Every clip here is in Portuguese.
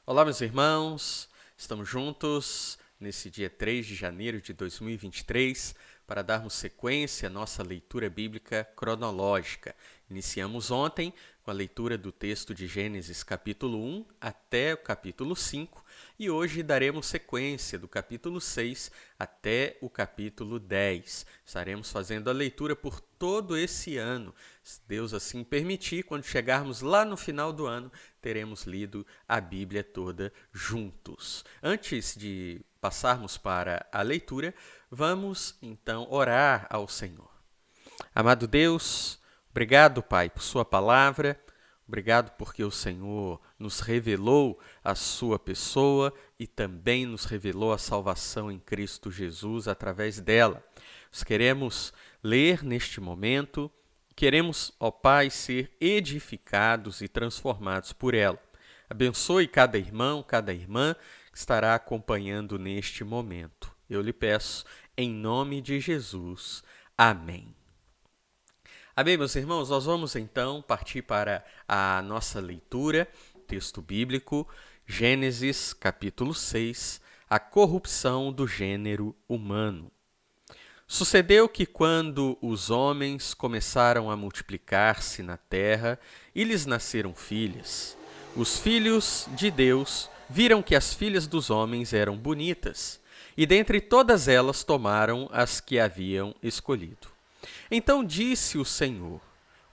Olá, meus irmãos, estamos juntos nesse dia 3 de janeiro de 2023 para darmos sequência à nossa leitura bíblica cronológica. Iniciamos ontem com a leitura do texto de Gênesis capítulo 1 até o capítulo 5 e hoje daremos sequência do capítulo 6 até o capítulo 10. Estaremos fazendo a leitura por todo esse ano. Se Deus assim permitir, quando chegarmos lá no final do ano, teremos lido a Bíblia toda juntos. Antes de passarmos para a leitura, vamos então orar ao Senhor. Amado Deus, obrigado, Pai, por sua palavra. Obrigado porque o Senhor nos revelou a sua pessoa e também nos revelou a salvação em Cristo Jesus através dela. Nós queremos ler neste momento, queremos, ó Pai, ser edificados e transformados por ela. Abençoe cada irmão, cada irmã que estará acompanhando neste momento. Eu lhe peço, em nome de Jesus. Amém. Amém, meus irmãos? Nós vamos então partir para a nossa leitura, texto bíblico, Gênesis capítulo 6, a corrupção do gênero humano. Sucedeu que quando os homens começaram a multiplicar-se na terra e lhes nasceram filhas, os filhos de Deus viram que as filhas dos homens eram bonitas, e dentre todas elas tomaram as que haviam escolhido. Então disse o Senhor: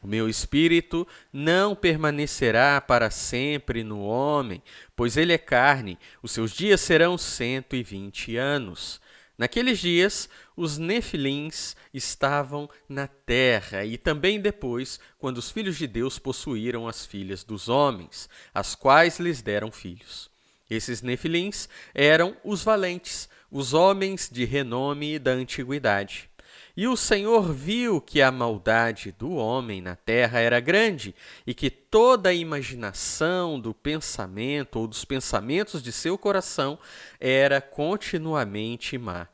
o meu espírito não permanecerá para sempre no homem, pois ele é carne, os seus dias serão 120 anos. Naqueles dias, os nefilins estavam na terra, e também depois, quando os filhos de Deus possuíram as filhas dos homens, as quais lhes deram filhos. Esses nefilins eram os valentes, os homens de renome da antiguidade. E o Senhor viu que a maldade do homem na terra era grande, e que toda a imaginação do pensamento ou dos pensamentos de seu coração era continuamente má.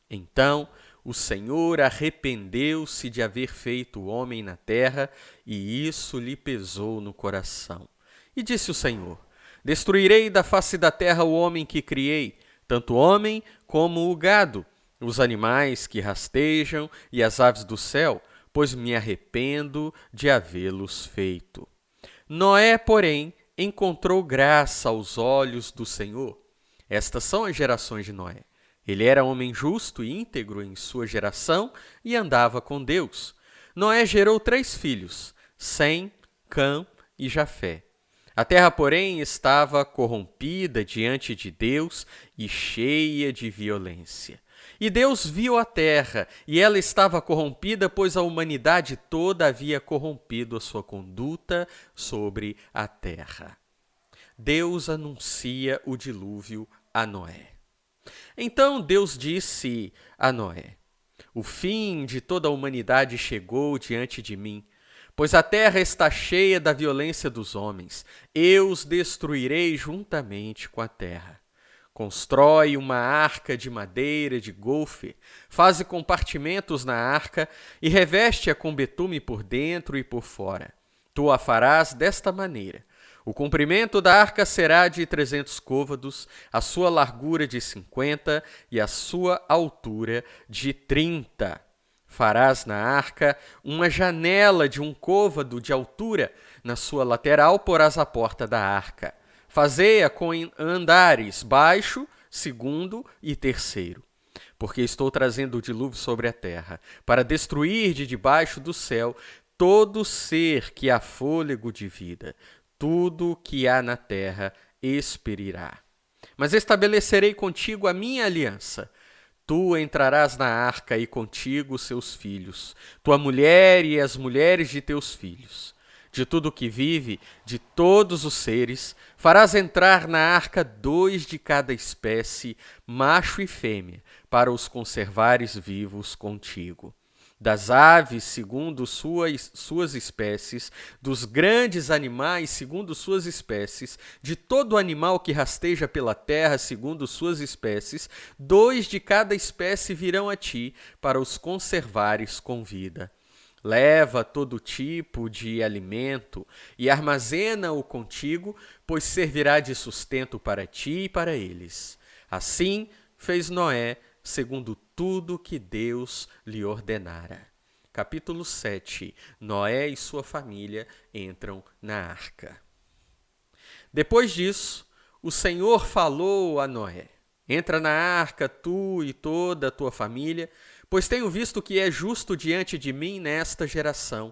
Então o Senhor arrependeu-se de haver feito o homem na terra, e isso lhe pesou no coração. E disse o Senhor: destruirei da face da terra o homem que criei, tanto o homem como o gado, os animais que rastejam e as aves do céu, pois me arrependo de havê-los feito. Noé, porém, encontrou graça aos olhos do Senhor. Estas são as gerações de Noé. Ele era homem justo e íntegro em sua geração e andava com Deus. Noé gerou 3 filhos, Sem, Cã e Jafé. A terra, porém, estava corrompida diante de Deus e cheia de violência. E Deus viu a terra, e ela estava corrompida, pois a humanidade toda havia corrompido a sua conduta sobre a terra. Deus anuncia o dilúvio a Noé. Então Deus disse a Noé: o fim de toda a humanidade chegou diante de mim, pois a terra está cheia da violência dos homens. Eu os destruirei juntamente com a terra. Constrói uma arca de madeira de golfe, faze compartimentos na arca e reveste-a com betume por dentro e por fora. Tu a farás desta maneira: o comprimento da arca será de 300 côvados, a sua largura de 50 e a sua altura de 30. Farás na arca uma janela de 1 côvado de altura, na sua lateral porás a porta da arca. Fazei-a com andares baixo, 2º e 3º. Porque estou trazendo o dilúvio sobre a terra, para destruir de debaixo do céu todo ser que há fôlego de vida. Tudo o que há na terra expirirá. Mas estabelecerei contigo a minha aliança. Tu entrarás na arca e contigo seus filhos, tua mulher e as mulheres de teus filhos. De tudo que vive, de todos os seres, farás entrar na arca 2 de cada espécie, macho e fêmea, para os conservares vivos contigo. Das aves, segundo suas espécies, dos grandes animais, segundo suas espécies, de todo animal que rasteja pela terra, segundo suas espécies, 2 de cada espécie virão a ti, para os conservares com vida. leva todo tipo de alimento e armazena-o contigo, pois servirá de sustento para ti e para eles. Assim fez Noé, segundo tudo que Deus lhe ordenara. Capítulo 7. Noé e sua família entram na arca. Depois disso, o Senhor falou a Noé: entra na arca, tu e toda a tua família, pois tenho visto que é justo diante de mim nesta geração.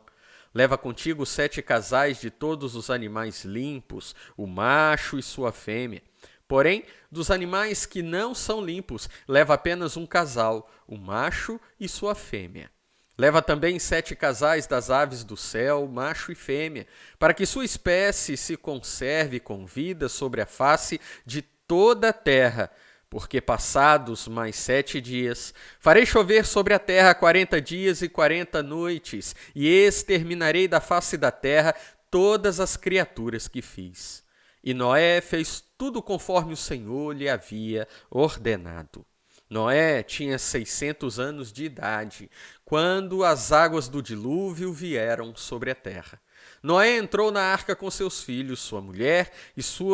Leva contigo 7 casais de todos os animais limpos, o macho e sua fêmea. Porém, dos animais que não são limpos, leva apenas um casal, o macho e sua fêmea. Leva também 7 casais das aves do céu, macho e fêmea, para que sua espécie se conserve com vida sobre a face de toda a terra. Porque passados mais 7 dias, farei chover sobre a terra 40 dias e 40 noites, e exterminarei da face da terra todas as criaturas que fiz. E Noé fez tudo conforme o Senhor lhe havia ordenado. Noé tinha 600 anos de idade, quando as águas do dilúvio vieram sobre a terra. Noé entrou na arca com seus filhos, sua mulher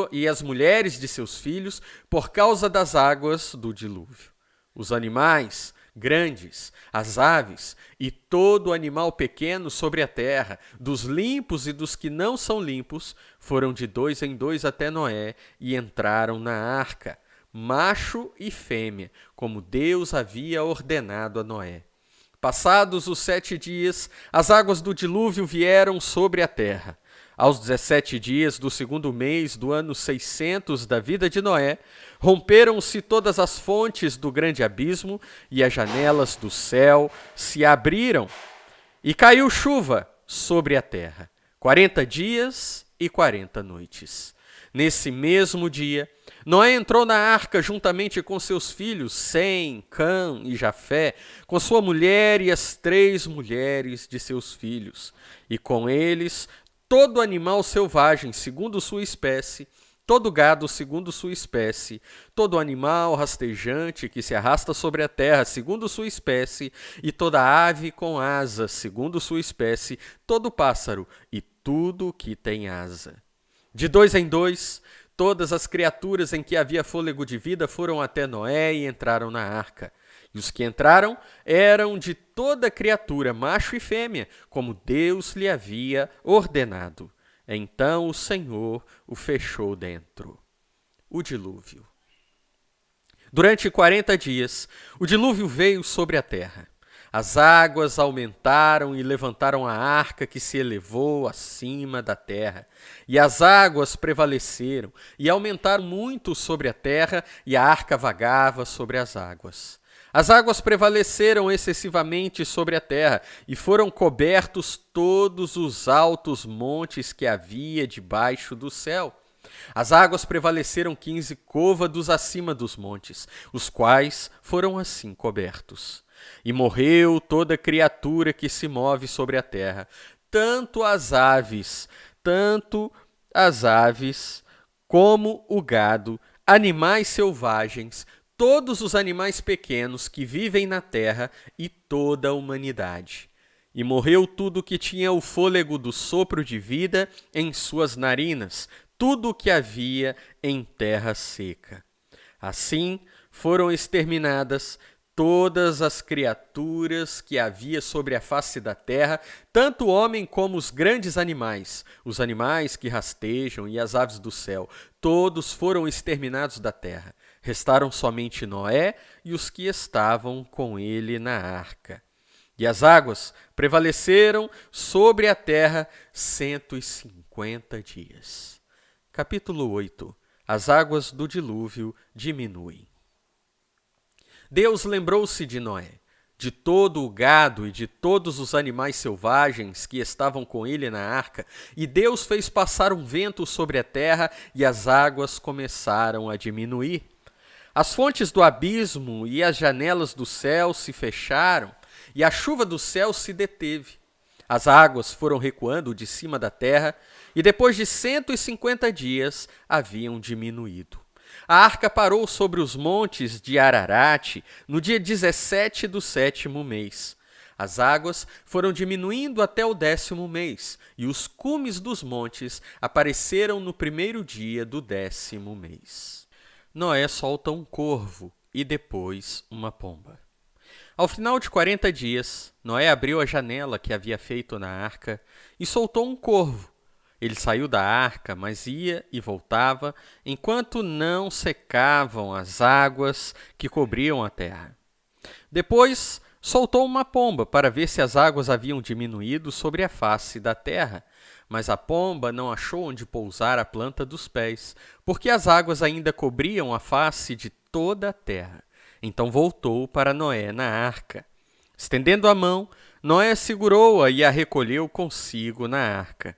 e as mulheres de seus filhos, por causa das águas do dilúvio. Os animais grandes, as aves e todo animal pequeno sobre a terra, dos limpos e dos que não são limpos, foram de 2 em 2 até Noé e entraram na arca, macho e fêmea, como Deus havia ordenado a Noé. Passados os 7 dias, as águas do dilúvio vieram sobre a terra. Aos 17 dias do 2º mês do ano 600 da vida de Noé, romperam-se todas as fontes do grande abismo e as janelas do céu se abriram. E caiu chuva sobre a terra, 40 dias e 40 noites. Nesse mesmo dia, Noé entrou na arca juntamente com seus filhos, Sem, Cã e Jafé, com sua mulher e as 3 mulheres de seus filhos, e com eles todo animal selvagem segundo sua espécie, todo gado segundo sua espécie, todo animal rastejante que se arrasta sobre a terra segundo sua espécie, e toda ave com asas segundo sua espécie, todo pássaro e tudo que tem asa. De 2 em 2, todas as criaturas em que havia fôlego de vida foram até Noé e entraram na arca. E os que entraram eram de toda criatura, macho e fêmea, como Deus lhe havia ordenado. Então o Senhor o fechou dentro. O dilúvio. Durante 40 dias, o dilúvio veio sobre a terra. As águas aumentaram e levantaram a arca que se elevou acima da terra. E as águas prevaleceram e aumentaram muito sobre a terra, e a arca vagava sobre as águas. As águas prevaleceram excessivamente sobre a terra, e foram cobertos todos os altos montes que havia debaixo do céu. As águas prevaleceram 15 côvados acima dos montes, os quais foram assim cobertos. E morreu toda criatura que se move sobre a terra, tanto as aves como o gado, animais selvagens, todos os animais pequenos que vivem na terra e toda a humanidade. E morreu tudo que tinha o fôlego do sopro de vida em suas narinas, tudo o que havia em terra seca. Assim foram exterminadas todas as criaturas que havia sobre a face da terra, tanto o homem como os grandes animais, os animais que rastejam e as aves do céu, todos foram exterminados da terra. Restaram somente Noé e os que estavam com ele na arca. E as águas prevaleceram sobre a terra 150 dias. Capítulo 8. As águas do dilúvio diminuem. Deus lembrou-se de Noé, de todo o gado e de todos os animais selvagens que estavam com ele na arca, e Deus fez passar um vento sobre a terra, e as águas começaram a diminuir. As fontes do abismo e as janelas do céu se fecharam, e a chuva do céu se deteve. As águas foram recuando de cima da terra, e depois de 150 dias haviam diminuído. A arca parou sobre os montes de Ararate no dia 17 do 7º mês. As águas foram diminuindo até o 10º mês, e os cumes dos montes apareceram no primeiro dia do 10º mês. Noé solta um corvo e depois uma pomba. Ao final de 40 dias, Noé abriu a janela que havia feito na arca e soltou um corvo. Ele saiu da arca, mas ia e voltava, enquanto não secavam as águas que cobriam a terra. Depois, soltou uma pomba para ver se as águas haviam diminuído sobre a face da terra. Mas a pomba não achou onde pousar a planta dos pés, porque as águas ainda cobriam a face de toda a terra. Então voltou para Noé na arca. Estendendo a mão, Noé segurou-a e a recolheu consigo na arca.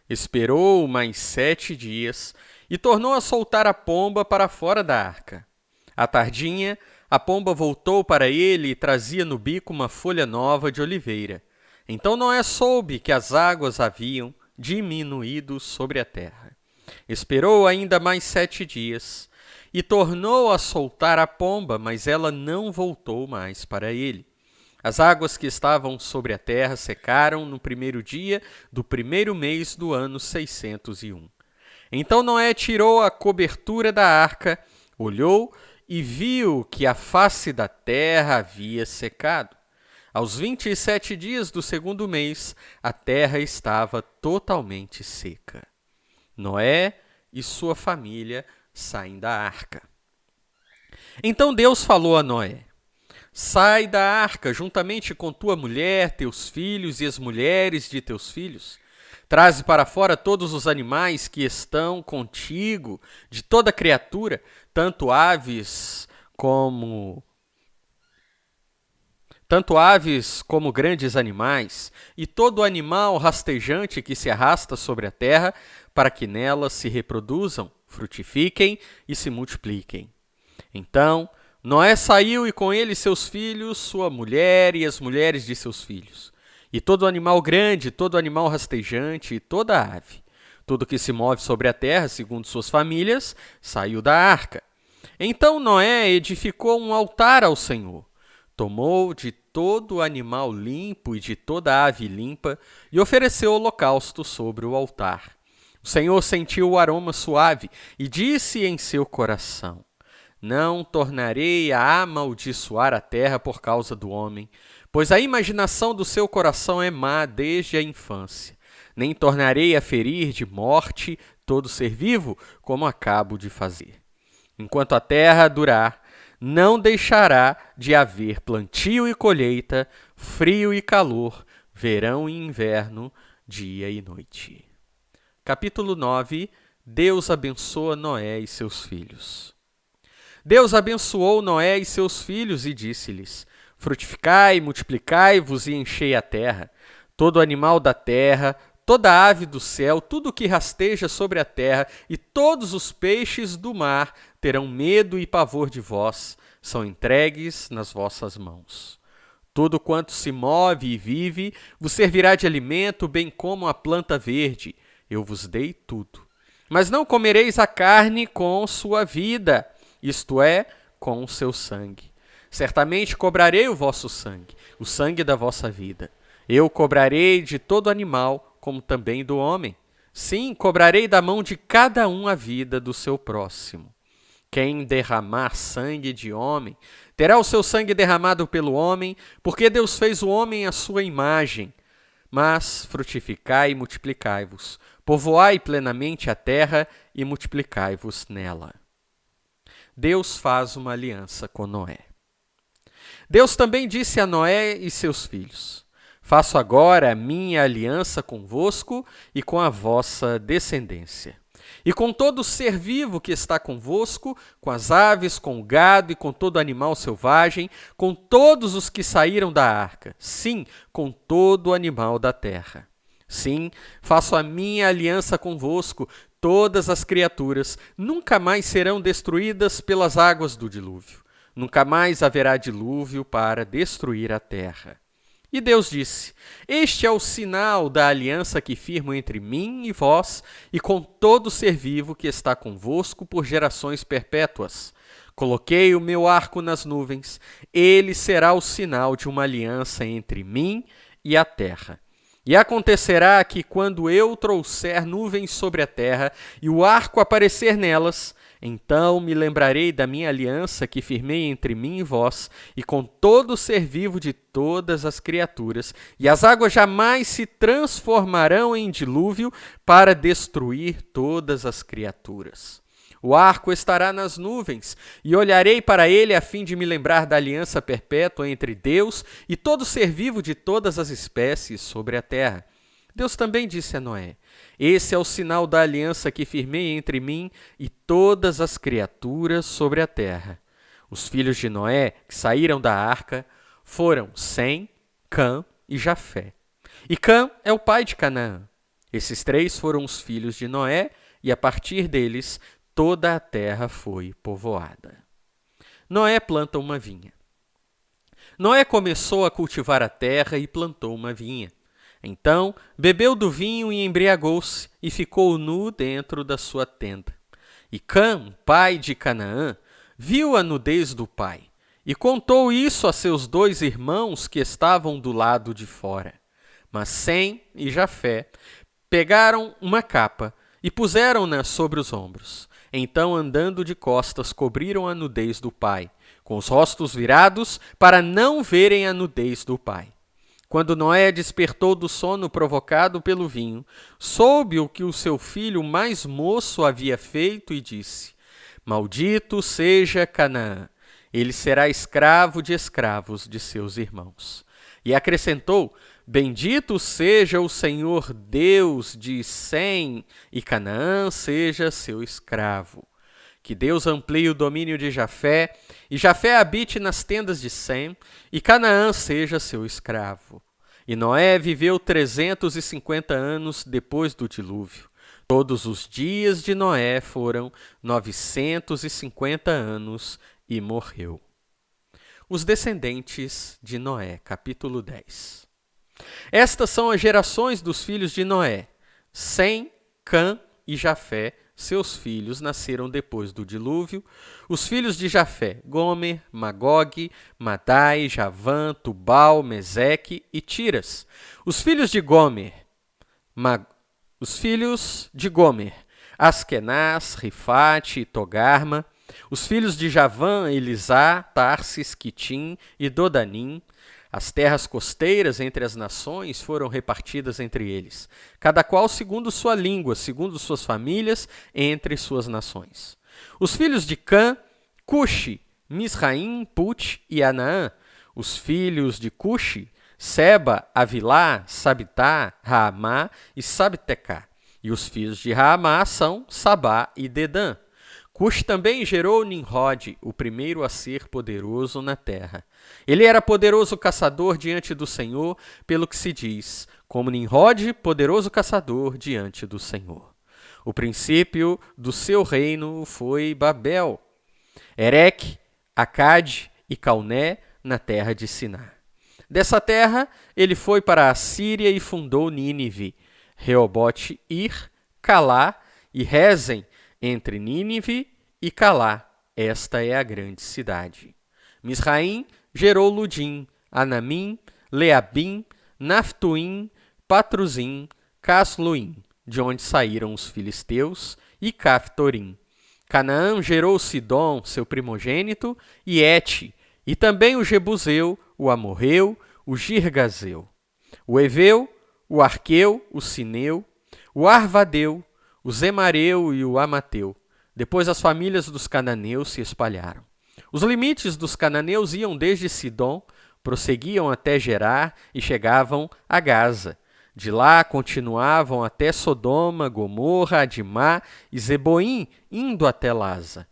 Esperou mais 7 dias e tornou a soltar a pomba para fora da arca. À tardinha, a pomba voltou para ele e trazia no bico uma folha nova de oliveira. Então Noé soube que as águas haviam diminuído sobre a terra. Esperou ainda mais 7 dias e tornou a soltar a pomba, mas ela não voltou mais para ele. As águas que estavam sobre a terra secaram no primeiro dia do primeiro mês do ano 601. Então Noé tirou a cobertura da arca, olhou e viu que a face da terra havia secado. Aos 27 dias do segundo mês, a terra estava totalmente seca. Noé e sua família saem da arca. Então Deus falou a Noé: sai da arca juntamente com tua mulher, teus filhos e as mulheres de teus filhos. Traze para fora todos os animais que estão contigo, de toda criatura, tanto aves como grandes animais, e todo animal rastejante que se arrasta sobre a terra, para que nela se reproduzam, frutifiquem e se multipliquem. Então Noé saiu e com ele seus filhos, sua mulher e as mulheres de seus filhos. E todo animal grande, todo animal rastejante e toda ave, tudo que se move sobre a terra, segundo suas famílias, saiu da arca. Então Noé edificou um altar ao Senhor. Tomou de todo animal limpo e de toda ave limpa e ofereceu holocausto sobre o altar. O Senhor sentiu o aroma suave e disse em seu coração: não tornarei a amaldiçoar a terra por causa do homem, pois a imaginação do seu coração é má desde a infância. Nem tornarei a ferir de morte todo ser vivo, como acabo de fazer. Enquanto a terra durar, não deixará de haver plantio e colheita, frio e calor, verão e inverno, dia e noite. Capítulo 9. Deus abençoa Noé e seus filhos. Deus abençoou Noé e seus filhos e disse-lhes: frutificai, multiplicai-vos e enchei a terra. Todo animal da terra, toda ave do céu, tudo que rasteja sobre a terra e todos os peixes do mar terão medo e pavor de vós, são entregues nas vossas mãos. Tudo quanto se move e vive vos servirá de alimento, bem como a planta verde. Eu vos dei tudo. Mas não comereis a carne com sua vida, isto é, com o seu sangue. Certamente cobrarei o vosso sangue, o sangue da vossa vida. Eu cobrarei de todo animal, como também do homem. Sim, cobrarei da mão de cada um a vida do seu próximo. Quem derramar sangue de homem, terá o seu sangue derramado pelo homem, porque Deus fez o homem à sua imagem. Mas frutificai e multiplicai-vos, povoai plenamente a terra e multiplicai-vos nela. Deus faz uma aliança com Noé. Deus também disse a Noé e seus filhos: faço agora a minha aliança convosco e com a vossa descendência, e com todo ser vivo que está convosco, com as aves, com o gado e com todo animal selvagem, com todos os que saíram da arca, sim, com todo animal da terra. Sim, faço a minha aliança convosco. Todas as criaturas nunca mais serão destruídas pelas águas do dilúvio. Nunca mais haverá dilúvio para destruir a terra. E Deus disse: este é o sinal da aliança que firmo entre mim e vós e com todo ser vivo que está convosco por gerações perpétuas. Coloquei o meu arco nas nuvens, ele será o sinal de uma aliança entre mim e a terra. E acontecerá que, quando eu trouxer nuvens sobre a terra e o arco aparecer nelas, então me lembrarei da minha aliança que firmei entre mim e vós, e com todo ser vivo de todas as criaturas, e as águas jamais se transformarão em dilúvio para destruir todas as criaturas. O arco estará nas nuvens, e olharei para ele a fim de me lembrar da aliança perpétua entre Deus e todo ser vivo de todas as espécies sobre a terra. Deus também disse a Noé: esse é o sinal da aliança que firmei entre mim e todas as criaturas sobre a terra. Os filhos de Noé que saíram da arca foram Sem, Cã e Jafé. E Cã é o pai de Canaã. Esses três foram os filhos de Noé, e a partir deles toda a terra foi povoada. Noé planta uma vinha. Noé começou a cultivar a terra e plantou uma vinha. Então bebeu do vinho e embriagou-se, e ficou nu dentro da sua tenda. E Cã, pai de Canaã, viu a nudez do pai, e contou isso a seus 2 irmãos que estavam do lado de fora. Mas Sem e Jafé pegaram uma capa e puseram-na sobre os ombros. Então, andando de costas, cobriram a nudez do pai, com os rostos virados, para não verem a nudez do pai. Quando Noé despertou do sono provocado pelo vinho, soube o que o seu filho mais moço havia feito e disse: maldito seja Canaã, ele será escravo de escravos de seus irmãos. E acrescentou: bendito seja o Senhor Deus de Sem, e Canaã seja seu escravo. Que Deus amplie o domínio de Jafé, e Jafé habite nas tendas de Sem, e Canaã seja seu escravo. E Noé viveu 350 anos depois do dilúvio. Todos os dias de Noé foram 950 anos e morreu. Os descendentes de Noé, capítulo 10. Estas são as gerações dos filhos de Noé. Sem, Cã e Jafé, seus filhos, nasceram depois do dilúvio. Os filhos de Jafé: Gomer, Magog, Madai, Javã, Tubal, Meseque e Tiras. Os filhos de Gomer: Askenaz, Rifate e Togarma. Os filhos de Javã: Elisá, Tarsis, Quitim e Dodanim. As terras costeiras entre as nações foram repartidas entre eles, cada qual segundo sua língua, segundo suas famílias, entre suas nações. Os filhos de Cã: Cuxi, Misraim, Put e Anaã. Os filhos de Cuxi: Seba, Avilá, Sabitá, Raamá e Sabtecá. E os filhos de Raamá são Sabá e Dedã. Cuxi também gerou Nimrod, o primeiro a ser poderoso na terra. Ele era poderoso caçador diante do Senhor, pelo que se diz, como Nimrod, poderoso caçador diante do Senhor. O princípio do seu reino foi Babel, Ereque, Acade e Calné, na terra de Siná. Dessa terra, ele foi para a Síria e fundou Nínive, Reobote-Ir, Calá e Rezem, entre Nínive e Calá. Esta é a grande cidade. Misraim gerou Ludim, Anamim, Leabim, Naftuim, Patruzim, Casluim, de onde saíram os filisteus, e Caftorim. Canaã gerou Sidom, seu primogênito, e Et, e também o Jebuseu, o Amorreu, o Girgazeu, o Eveu, o Arqueu, o Sineu, o Arvadeu, o Zemareu e o Amateu. Depois as famílias dos cananeus se espalharam. Os limites dos cananeus iam desde Sidom, prosseguiam até Gerar e chegavam a Gaza. De lá continuavam até Sodoma, Gomorra, Adimá e Zeboim, indo até Laza.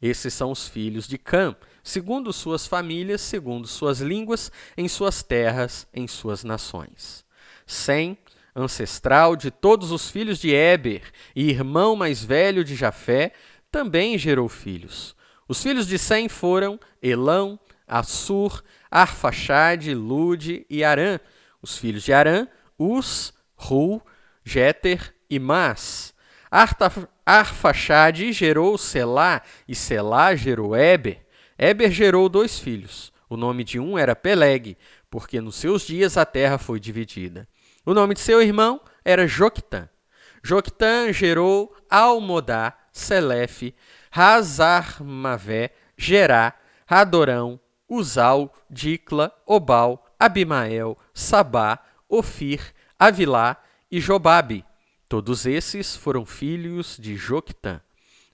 Esses são os filhos de Cã, segundo suas famílias, segundo suas línguas, em suas terras, em suas nações. Sem, ancestral de todos os filhos de Éber e irmão mais velho de Jafé, também gerou filhos. Os filhos de Sem foram Elão, Assur, Arfaxade, Lude e Arã. Os filhos de Arã: Uz, Ru, Jéter e Mas. Arfaxade gerou Selá, e Selá gerou Éber. Éber gerou 2 filhos. O nome de um era Peleg, porque nos seus dias a terra foi dividida. O nome de seu irmão era Joquitã. Joquitã gerou Almodá, Selefe, Hazarmavé, Gerá, Hadorão, Uzal, Dicla, Obal, Abimael, Sabá, Ofir, Avilá e Jobabe. Todos esses foram filhos de Joquitã.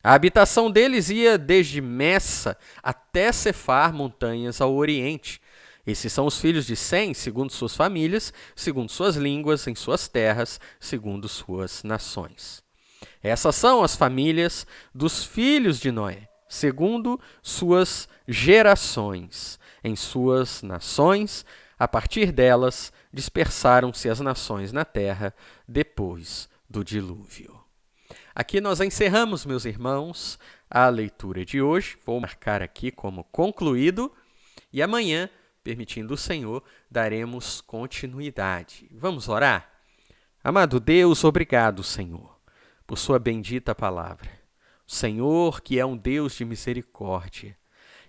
A habitação deles ia desde Messa até Cefar, montanhas ao oriente. Esses são os filhos de Sem, segundo suas famílias, segundo suas línguas, em suas terras, segundo suas nações. Essas são as famílias dos filhos de Noé, segundo suas gerações. Em suas nações, a partir delas, dispersaram-se as nações na terra depois do dilúvio. Aqui nós encerramos, meus irmãos, a leitura de hoje. Vou marcar aqui como concluído e amanhã, permitindo o Senhor, daremos continuidade. Vamos orar? Amado Deus, obrigado, Senhor, por sua bendita palavra. O Senhor, que é um Deus de misericórdia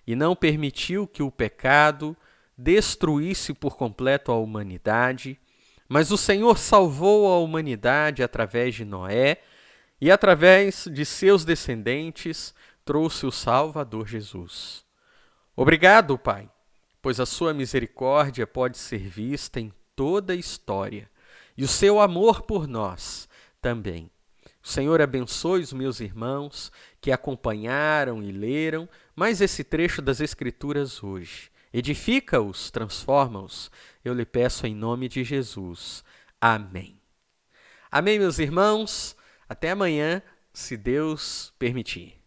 e não permitiu que o pecado destruísse por completo a humanidade, mas o Senhor salvou a humanidade através de Noé e, através de seus descendentes, trouxe o Salvador Jesus. Obrigado, Pai, pois a sua misericórdia pode ser vista em toda a história e o seu amor por nós também. O Senhor abençoe os meus irmãos que acompanharam e leram mais esse trecho das Escrituras hoje. Edifica-os, transforma-os. Eu lhe peço em nome de Jesus. Amém. Amém, meus irmãos. Até amanhã, se Deus permitir.